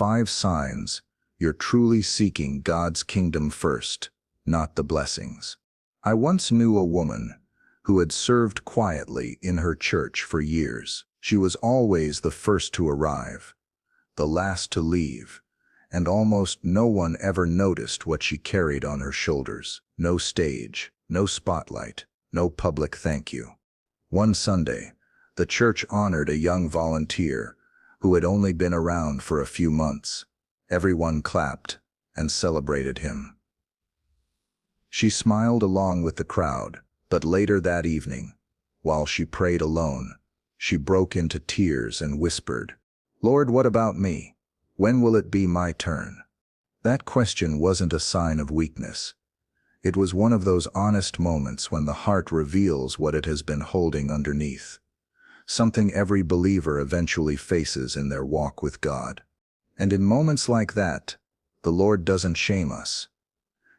5 signs you're truly seeking God's kingdom first, not the blessings. I once knew a woman who had served quietly in her church for years. She was always the first to arrive, the last to leave, and almost no one ever noticed what she carried on her shoulders. No stage, no spotlight, no public thank you. One Sunday, the church honored a young volunteer who had only been around for a few months. Everyone clapped and celebrated him. She smiled along with the crowd, but later that evening, while she prayed alone, she broke into tears and whispered, "Lord, what about me? When will it be my turn?" That question wasn't a sign of weakness. It was one of those honest moments when the heart reveals what it has been holding underneath. Something every believer eventually faces in their walk with God. And in moments like that, the Lord doesn't shame us.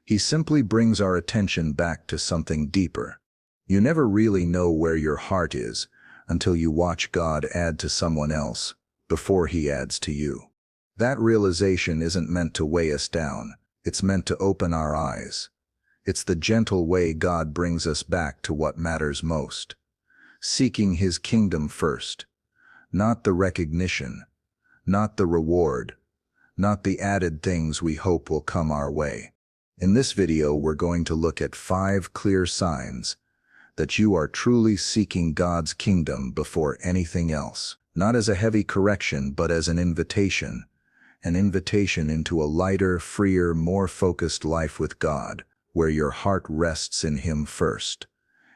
He simply brings our attention back to something deeper. You never really know where your heart is until you watch God add to someone else before He adds to you. That realization isn't meant to weigh us down, it's meant to open our eyes. It's the gentle way God brings us back to what matters most. Seeking His kingdom first. Not the recognition, not the reward, not the added things we hope will come our way. In this video, we're going to look at 5 clear signs that you are truly seeking God's kingdom before anything else. Not as a heavy correction, but as an invitation into a lighter, freer, more focused life with God, where your heart rests in Him first,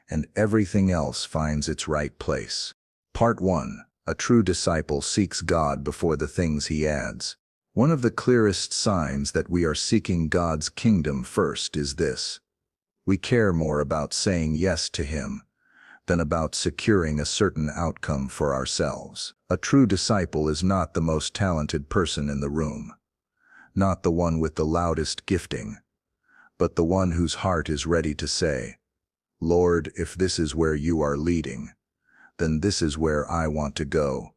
and everything else finds its right place. Part 1. A true disciple seeks God before the things he adds. One of the clearest signs that we are seeking God's kingdom first is this: we care more about saying yes to Him than about securing a certain outcome for ourselves. A true disciple is not the most talented person in the room, not the one with the loudest gifting, but the one whose heart is ready to say, "Lord, if this is where you are leading, then this is where I want to go,"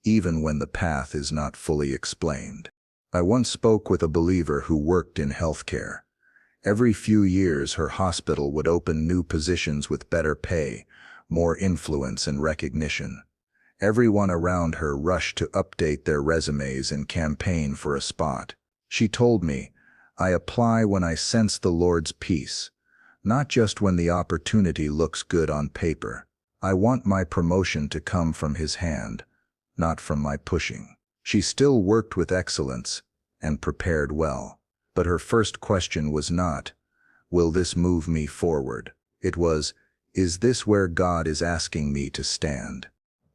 even when the path is not fully explained. I once spoke with a believer who worked in healthcare. Every few years, her hospital would open new positions with better pay, more influence and recognition. Everyone around her rushed to update their resumes and campaign for a spot. She told me, "I apply when I sense the Lord's peace, not just when the opportunity looks good on paper. I want my promotion to come from His hand, not from my pushing." She still worked with excellence and prepared well. But her first question was not, "Will this move me forward?" It was, "Is this where God is asking me to stand?"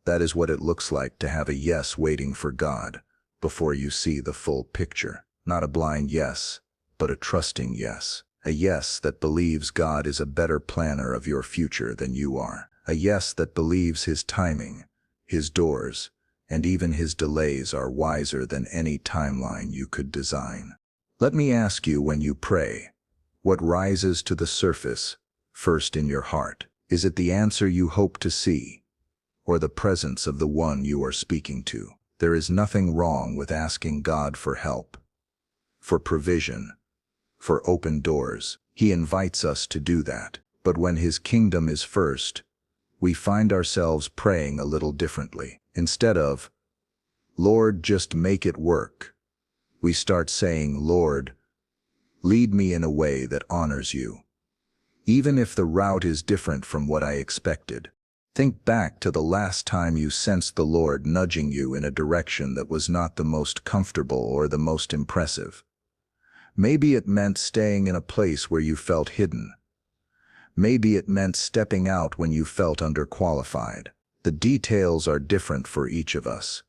That is what it looks like to have a yes waiting for God before you see the full picture. Not a blind yes, but a trusting yes. A yes that believes God is a better planner of your future than you are. A yes that believes His timing, His doors, and even His delays are wiser than any timeline you could design. Let me ask you, when you pray, what rises to the surface first in your heart? Is it the answer you hope to see, or the presence of the one you are speaking to? There is nothing wrong with asking God for help, for provision, for open doors. He invites us to do that. But when His kingdom is first, we find ourselves praying a little differently. Instead of, "Lord, just make it work," we start saying, "Lord, lead me in a way that honors you, even if the route is different from what I expected." Think back to the last time you sensed the Lord nudging you in a direction that was not the most comfortable or the most impressive. Maybe it meant staying in a place where you felt hidden. Maybe it meant stepping out when you felt underqualified. The details are different for each of us,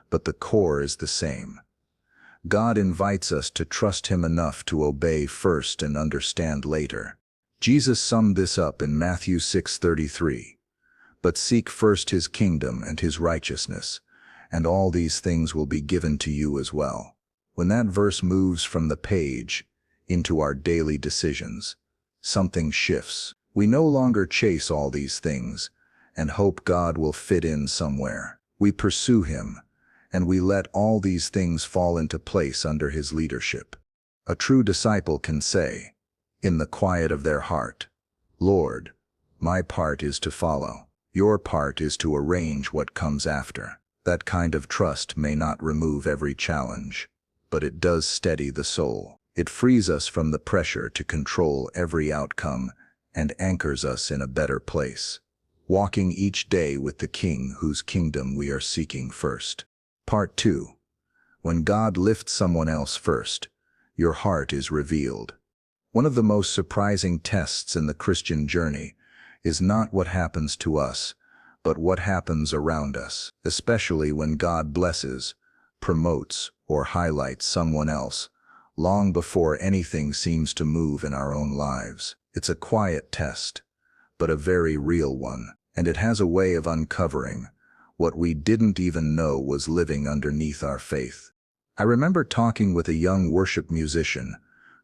but the core is the same. God invites us to trust Him enough to obey first and understand later. Jesus summed this up in Matthew 6:33. "But seek first His kingdom and His righteousness, and all these things will be given to you as well." When that verse moves from the page into our daily decisions, something shifts. We no longer chase all these things and hope God will fit in somewhere. We pursue Him and we let all these things fall into place under his leadership. A true disciple can say, in the quiet of their heart, "Lord, my part is to follow. Your part is to arrange what comes after." That kind of trust may not remove every challenge, but it does steady the soul. It frees us from the pressure to control every outcome and anchors us in a better place, walking each day with the King whose kingdom we are seeking first. Part 2. When God lifts someone else first, your heart is revealed. One of the most surprising tests in the Christian journey is not what happens to us, but what happens around us, especially when God blesses, promotes, or highlights someone else, long before anything seems to move in our own lives. It's a quiet test, but a very real one, and it has a way of uncovering what we didn't even know was living underneath our faith. I remember talking with a young worship musician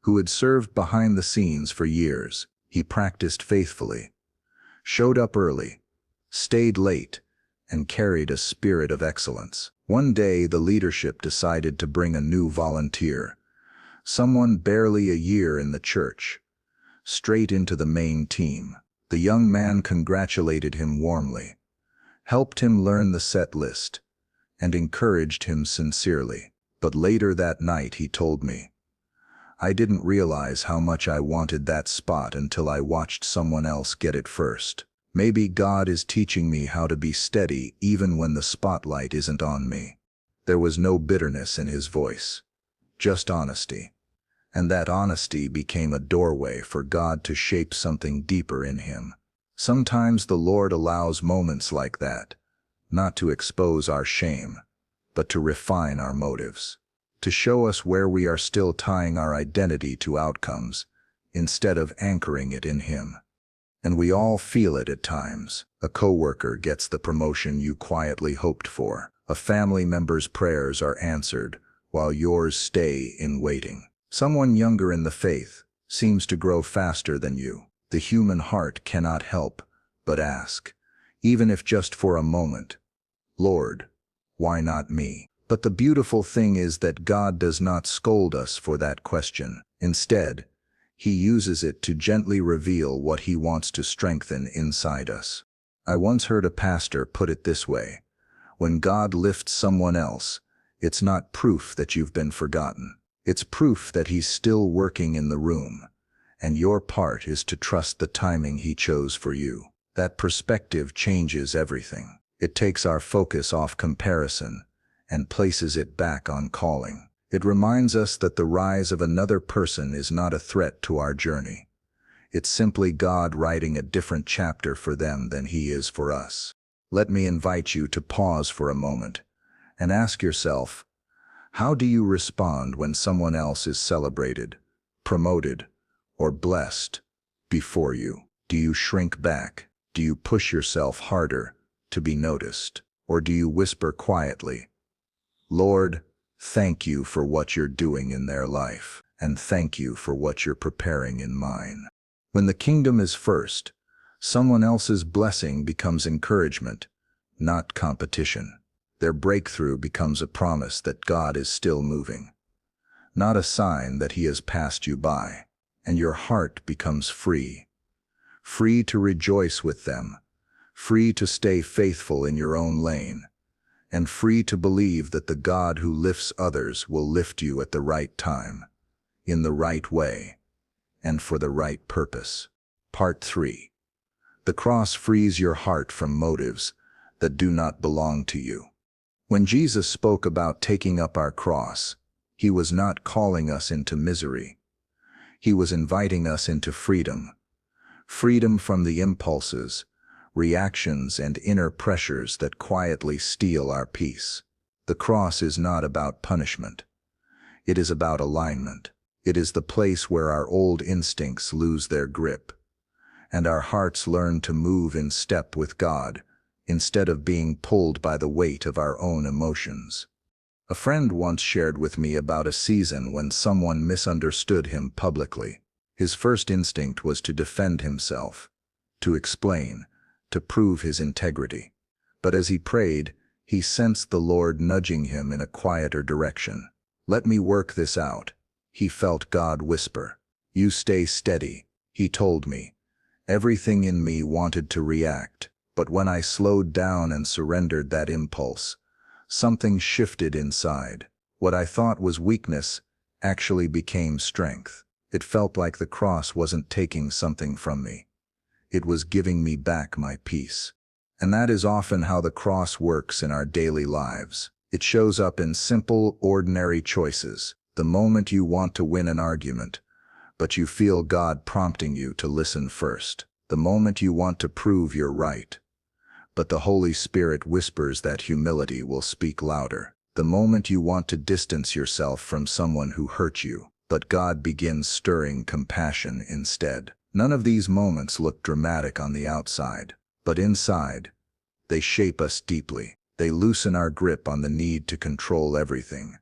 who had served behind the scenes for years. He practiced faithfully, showed up early, stayed late, and carried a spirit of excellence. One day, the leadership decided to bring a new volunteer, someone barely a year in the church, straight into the main team. The young man congratulated him warmly, helped him learn the set list, and encouraged him sincerely. But later that night he told me, "I didn't realize how much I wanted that spot until I watched someone else get it first." Maybe God is teaching me how to be steady even when the spotlight isn't on me. There was no bitterness in his voice, just honesty. And that honesty became a doorway for God to shape something deeper in him. Sometimes the Lord allows moments like that, not to expose our shame, but to refine our motives, to show us where we are still tying our identity to outcomes, instead of anchoring it in him. And we all feel it at times. A coworker gets the promotion you quietly hoped for. A family member's prayers are answered, while yours stay in waiting. Someone younger in the faith seems to grow faster than you. The human heart cannot help but ask, even if just for a moment, "Lord, why not me?" But the beautiful thing is that God does not scold us for that question. Instead, he uses it to gently reveal what he wants to strengthen inside us. I once heard a pastor put it this way: when God lifts someone else, it's not proof that you've been forgotten. It's proof that he's still working in the room, and your part is to trust the timing he chose for you. That perspective changes everything. It takes our focus off comparison and places it back on calling. It reminds us that the rise of another person is not a threat to our journey. It's simply God writing a different chapter for them than he is for us. Let me invite you to pause for a moment and ask yourself, how do you respond when someone else is celebrated, promoted, or blessed before you? Do you shrink back? Do you push yourself harder to be noticed? Or do you whisper quietly, "Lord, thank you for what you're doing in their life, and thank you for what you're preparing in mine"? When the kingdom is first, someone else's blessing becomes encouragement, not competition. Their breakthrough becomes a promise that God is still moving, not a sign that he has passed you by, and your heart becomes free. Free to rejoice with them, free to stay faithful in your own lane, and free to believe that the God who lifts others will lift you at the right time, in the right way, and for the right purpose. Part 3. The cross frees your heart from motives that do not belong to you. When Jesus spoke about taking up our cross, he was not calling us into misery. He was inviting us into freedom. Freedom from the impulses, reactions, and inner pressures that quietly steal our peace. The cross is not about punishment. It is about alignment. It is the place where our old instincts lose their grip, and our hearts learn to move in step with God, instead of being pulled by the weight of our own emotions. A friend once shared with me about a season when someone misunderstood him publicly. His first instinct was to defend himself, to explain, to prove his integrity. But as he prayed, He sensed the Lord nudging him in a quieter direction. "Let me work this out," he felt God whisper. "You stay steady," he told me. Everything in me wanted to react, but when I slowed down and surrendered that impulse, something shifted inside. What I thought was weakness actually became strength. It felt like the cross wasn't taking something from me. It was giving me back my peace. And that is often how the cross works in our daily lives. It shows up in simple, ordinary choices. The moment you want to win an argument, but you feel God prompting you to listen first. The moment you want to prove you're right, but the Holy Spirit whispers that humility will speak louder. The moment you want to distance yourself from someone who hurt you, but God begins stirring compassion instead. None of these moments look dramatic on the outside, but inside, they shape us deeply. They loosen our grip on the need to control everything,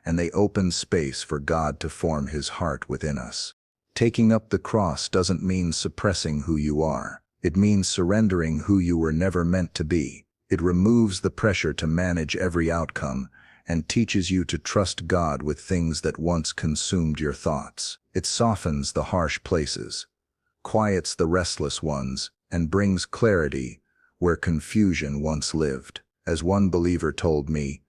and they open space for God to form His heart within us. Taking up the cross doesn't mean suppressing who you are. It means surrendering who you were never meant to be. It removes the pressure to manage every outcome and teaches you to trust God with things that once consumed your thoughts. It softens the harsh places, quiets the restless ones, and brings clarity where confusion once lived. As one believer told me,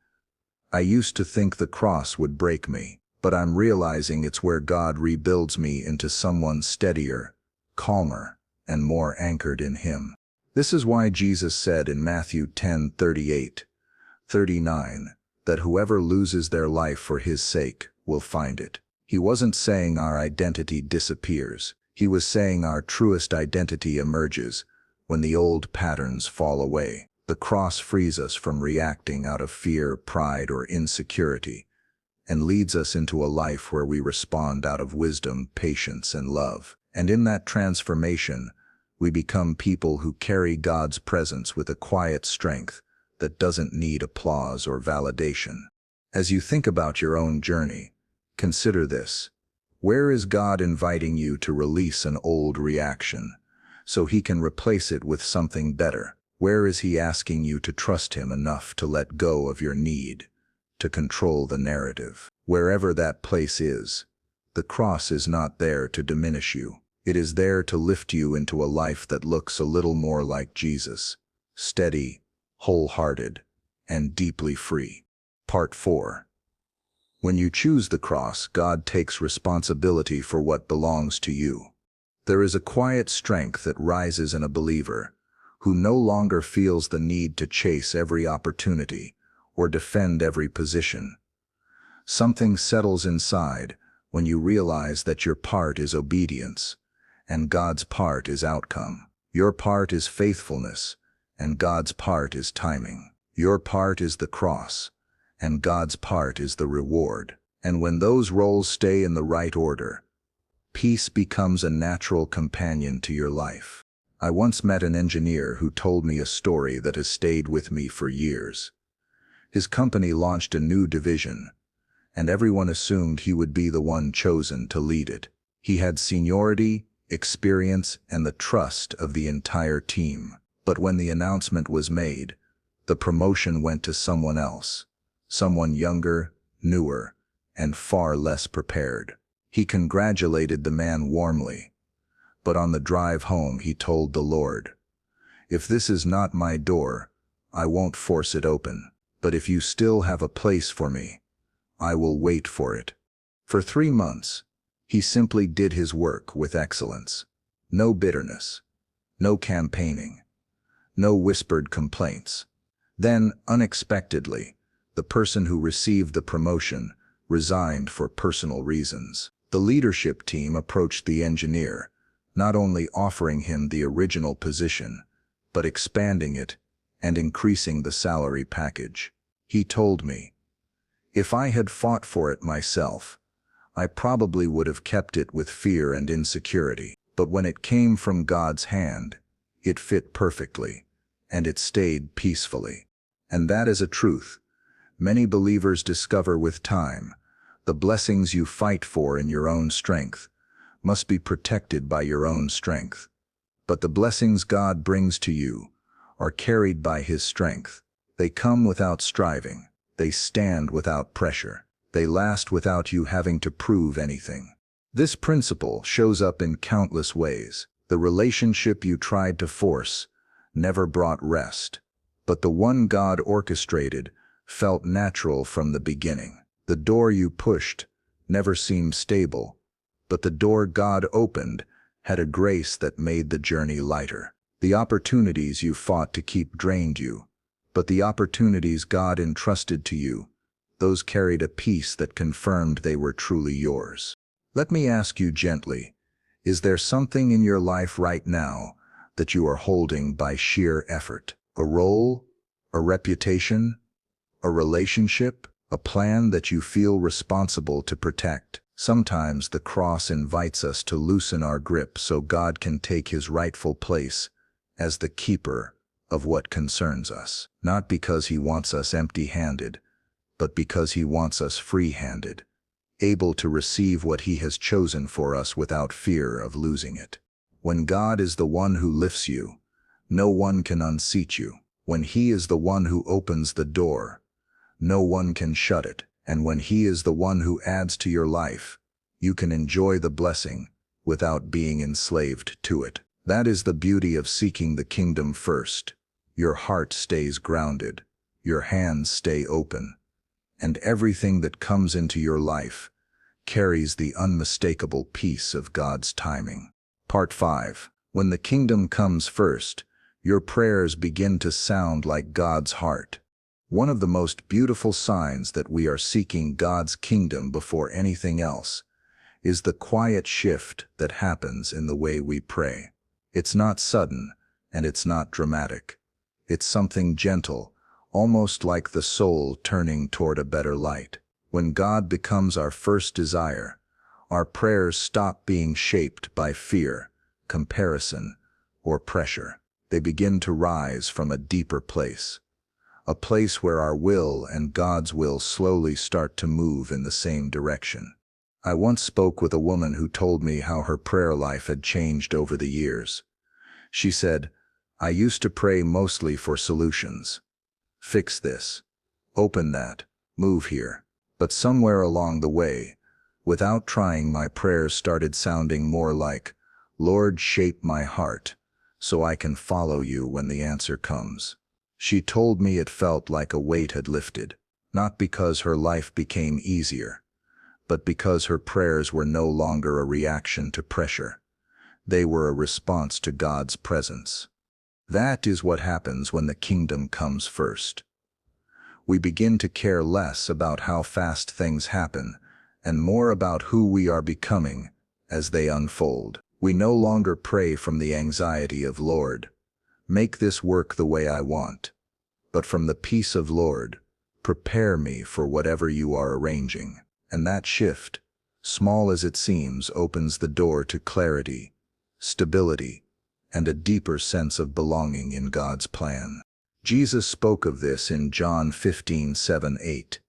"I used to think the cross would break me, but I'm realizing it's where God rebuilds me into someone steadier, calmer, and more anchored in Him." This is why Jesus said in Matthew 10:38-39 that whoever loses their life for His sake will find it. He wasn't saying our identity disappears. He was saying our truest identity emerges when the old patterns fall away. The cross frees us from reacting out of fear, pride, or insecurity, and leads us into a life where we respond out of wisdom, patience, and love. And in that transformation, we become people who carry God's presence with a quiet strength that doesn't need applause or validation. As you think about your own journey, consider this. Where is God inviting you to release an old reaction so He can replace it with something better? Where is He asking you to trust Him enough to let go of your need to control the narrative? Wherever that place is, the cross is not there to diminish you. It is there to lift you into a life that looks a little more like Jesus, steady, wholehearted, and deeply free. Part 4. When you choose the cross, God takes responsibility for what belongs to you. There is a quiet strength that rises in a believer who no longer feels the need to chase every opportunity or defend every position. Something settles inside when you realize that your part is obedience and God's part is outcome. Your part is faithfulness and God's part is timing. Your part is the cross and God's part is the reward. And when those roles stay in the right order, peace becomes a natural companion to your life. I once met an engineer who told me a story that has stayed with me for years. His company launched a new division, and everyone assumed he would be the one chosen to lead it. He had seniority, experience, and the trust of the entire team. But when the announcement was made, the promotion went to someone else, someone younger, newer, and far less prepared. He congratulated the man warmly, but on the drive home he told the Lord, "If this is not my door, I won't force it open. But if you still have a place for me, I will wait for it." For 3 months, he simply did his work with excellence. No bitterness, no campaigning, no whispered complaints. Then, unexpectedly, the person who received the promotion resigned for personal reasons. The leadership team approached the engineer, not only offering him the original position, but expanding it and increasing the salary package. He told me, "If I had fought for it myself, I probably would have kept it with fear and insecurity. But when it came from God's hand, it fit perfectly, and it stayed peacefully." And that is a truth many believers discover with time. The blessings you fight for in your own strength must be protected by your own strength. But the blessings God brings to you are carried by His strength, They come without striving. They stand without pressure. They last without you having to prove anything. This principle shows up in countless ways. The relationship you tried to force never brought rest, but the one God orchestrated felt natural from the beginning. The door you pushed never seemed stable, but the door God opened had a grace that made the journey lighter. The opportunities you fought to keep drained you, but the opportunities God entrusted to you, those carried a peace that confirmed they were truly yours. Let me ask you gently, is there something in your life right now that you are holding by sheer effort? A role? A reputation? A relationship? A plan that you feel responsible to protect? Sometimes the cross invites us to loosen our grip so God can take his rightful place as the keeper of what concerns us. Not because he wants us empty-handed, but because he wants us free-handed, able to receive what he has chosen for us without fear of losing it. When God is the one who lifts you, no one can unseat you. When he is the one who opens the door, no one can shut it. And when he is the one who adds to your life, you can enjoy the blessing without being enslaved to it. That is the beauty of seeking the kingdom first. Your heart stays grounded, your hands stay open, and everything that comes into your life carries the unmistakable peace of God's timing. Part 5. When the kingdom comes first, your prayers begin to sound like God's heart. One of the most beautiful signs that we are seeking God's kingdom before anything else is the quiet shift that happens in the way we pray. It's not sudden, and it's not dramatic. It's something gentle, almost like the soul turning toward a better light. When God becomes our first desire, our prayers stop being shaped by fear, comparison, or pressure. They begin to rise from a deeper place, a place where our will and God's will slowly start to move in the same direction. I once spoke with a woman who told me how her prayer life had changed over the years. She said, "I used to pray mostly for solutions. Fix this, open that, move here. But somewhere along the way, without trying, my prayers started sounding more like, 'Lord, shape my heart so I can follow you when the answer comes.'" She told me it felt like a weight had lifted, not because her life became easier, but because her prayers were no longer a reaction to pressure. They were a response to God's presence. That is what happens when the kingdom comes first. We begin to care less about how fast things happen and more about who we are becoming as they unfold. We no longer pray from the anxiety of, "Lord, make this work the way I want," but from the peace of, "Lord, prepare me for whatever you are arranging." And that shift, small as it seems, opens the door to clarity, stability, and a deeper sense of belonging in God's plan. Jesus spoke of this in John 15:7-8.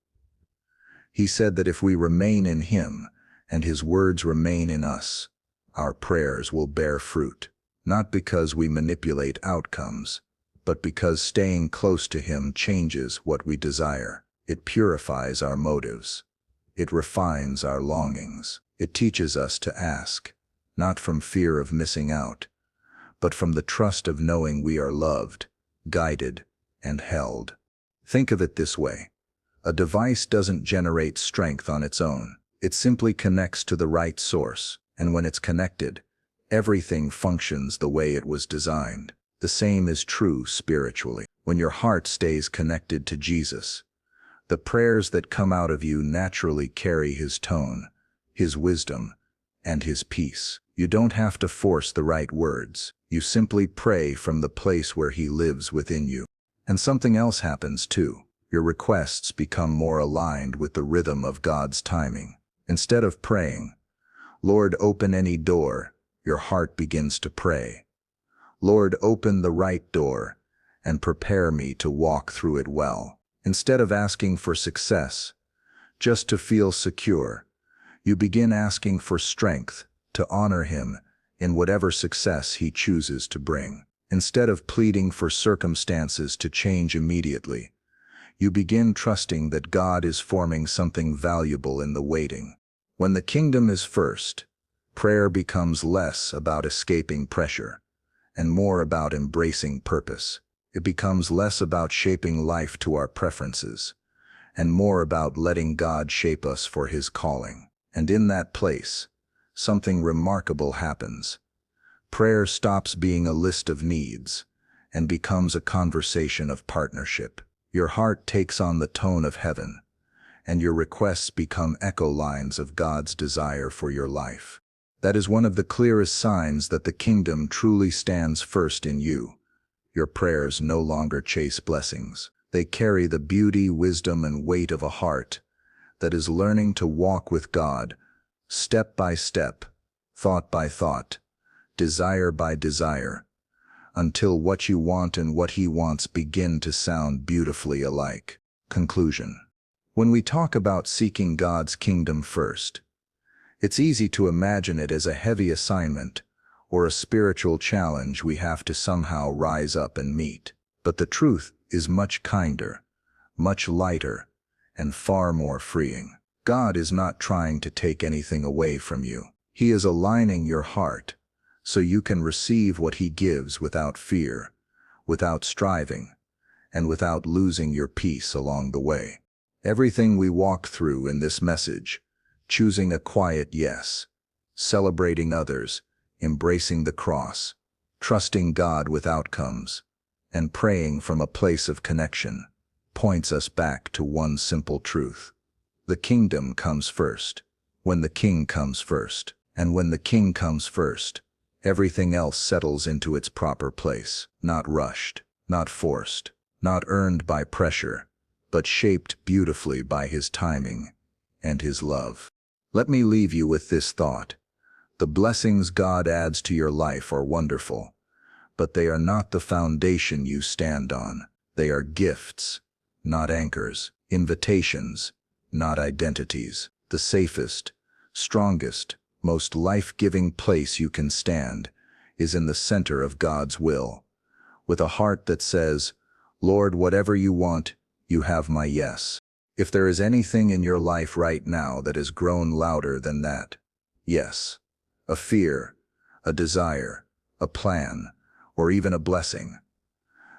He said that if we remain in him and his words remain in us, our prayers will bear fruit, not because we manipulate outcomes, but because staying close to him changes what we desire. It purifies our motives. It refines our longings. It teaches us to ask, not from fear of missing out, but from the trust of knowing we are loved, guided, and held. Think of it this way. A device doesn't generate strength on its own. It simply connects to the right source, and when it's connected, everything functions the way it was designed. The same is true spiritually. When your heart stays connected to Jesus, the prayers that come out of you naturally carry his tone, his wisdom, and his peace. You don't have to force the right words. You simply pray from the place where he lives within you. And something else happens too. Your requests become more aligned with the rhythm of God's timing. Instead of praying, "Lord, open any door," your heart begins to pray, "Lord, open the right door and prepare me to walk through it well." Instead of asking for success, just to feel secure, you begin asking for strength to honor him in whatever success he chooses to bring. Instead of pleading for circumstances to change immediately, You begin trusting that God is forming something valuable in the waiting. When the kingdom is first, prayer becomes less about escaping pressure and more about embracing purpose. It becomes less about shaping life to our preferences and more about letting God shape us for His calling. And in that place, something remarkable happens. Prayer stops being a list of needs and becomes a conversation of partnership. Your heart takes on the tone of heaven, and your requests become echo lines of God's desire for your life. That is one of the clearest signs that the kingdom truly stands first in you. Your prayers no longer chase blessings. They carry the beauty, wisdom, and weight of a heart that is learning to walk with God, step by step, thought by thought, desire by desire, until what you want and what He wants begin to sound beautifully alike. Conclusion. When we talk about seeking God's kingdom first, it's easy to imagine it as a heavy assignment or a spiritual challenge we have to somehow rise up and meet. But the truth is much kinder, much lighter, and far more freeing. God is not trying to take anything away from you. He is aligning your heart so you can receive what He gives without fear, without striving, and without losing your peace along the way. Everything we walk through in this message, choosing a quiet yes, celebrating others, embracing the cross, trusting God with outcomes, and praying from a place of connection, points us back to one simple truth. The kingdom comes first, when the King comes first, and when the King comes first, everything else settles into its proper place, not rushed, not forced, not earned by pressure, but shaped beautifully by His timing and His love. Let me leave you with this thought. The blessings God adds to your life are wonderful, but they are not the foundation you stand on. They are gifts, not anchors, invitations, not identities. The safest, strongest, most life-giving place you can stand is in the center of God's will, with a heart that says, "Lord, whatever you want, you have my yes." If there is anything in your life right now that has grown louder than that, yes, a fear, a desire, a plan, or even a blessing,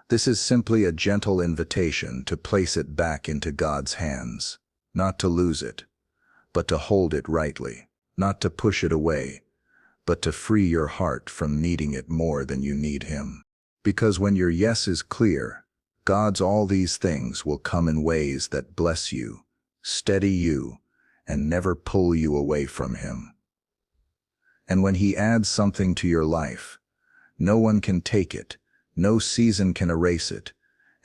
this is simply a gentle invitation to place it back into God's hands, not to lose it, but to hold it rightly, not to push it away, but to free your heart from needing it more than you need Him. Because when your yes is clear, God's all these things will come in ways that bless you, steady you, and never pull you away from Him. And when He adds something to your life, no one can take it, no season can erase it,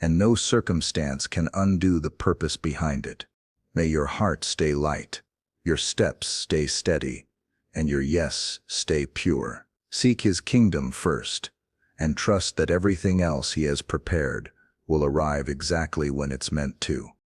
and no circumstance can undo the purpose behind it. May your heart stay light, your steps stay steady, and your yes stay pure. Seek His kingdom first, and trust that everything else He has prepared will arrive exactly when it's meant to.